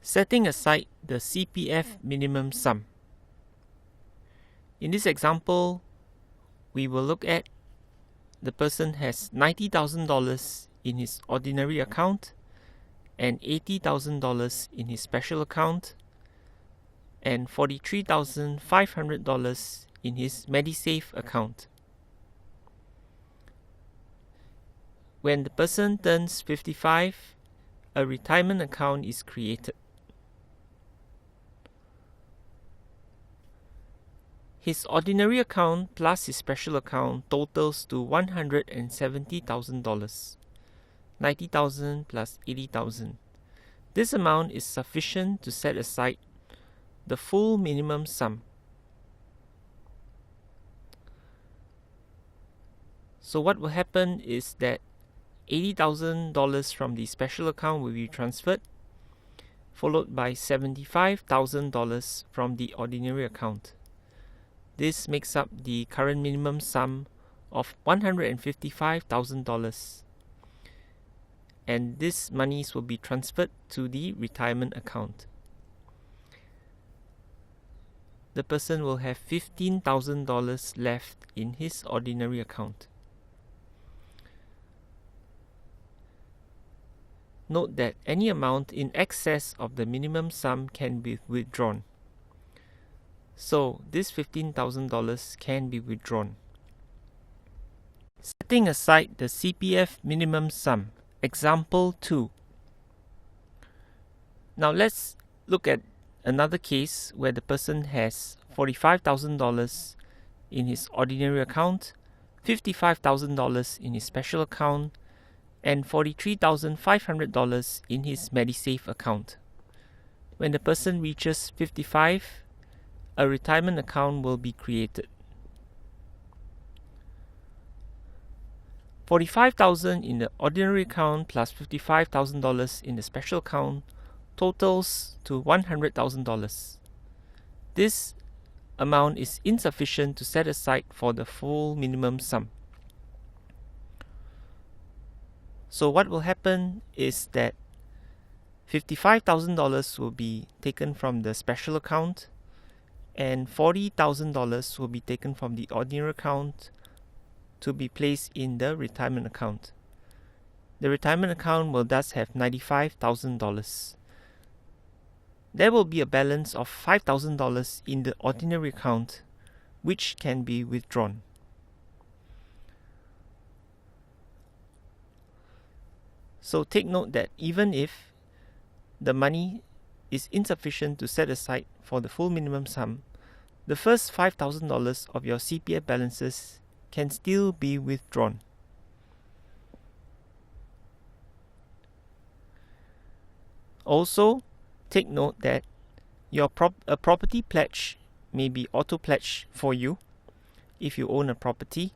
Setting aside the CPF minimum sum. In this example, we will look at the person has $90,000 in his ordinary account and $80,000 in his special account and $43,500 in his MediSave account. When the person turns 55, a retirement account is created. His ordinary account plus his special account totals to $170,000, $90,000 plus $80,000. This amount is sufficient to set aside the full minimum sum. So what will happen is that $80,000 from the special account will be transferred, followed by $75,000 from the ordinary account. This makes up the current minimum sum of $155,000, and this monies will be transferred to the retirement account. The person will have $15,000 left in his ordinary account. Note that any amount in excess of the minimum sum can be withdrawn. So this $15,000 can be withdrawn. Setting aside the CPF minimum sum. Example 2. Now let's look at another case where the person has $45,000 in his ordinary account, $55,000 in his special account, and $43,500 in his MediSave account. When the person reaches 55, a retirement account will be created. $45,000 in the ordinary account plus $55,000 in the special account totals to $100,000. This amount is insufficient to set aside for the full minimum sum. So what will happen is that $55,000 will be taken from the special account and $40,000 will be taken from the ordinary account to be placed in the retirement account. The retirement account will thus have $95,000. There will be a balance of $5,000 in the ordinary account, which can be withdrawn. So take note that even if the money is insufficient to set aside for the full minimum sum, the first $5,000 of your CPF balances can still be withdrawn. Also, take note that a property pledge may be auto-pledged for you if you own a property.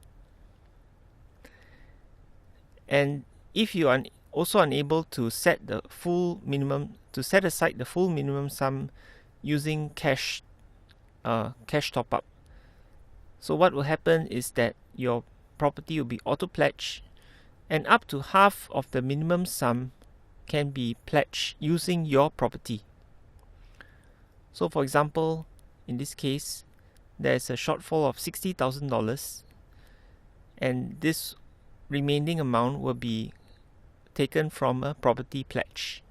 And if you are also unable to set aside the full minimum sum using cash top-up. So what will happen is that your property will be auto-pledged, and up to half of the minimum sum can be pledged using your property. So for example, in this case, there is a shortfall of $60,000, and this remaining amount will be taken from a property pledge.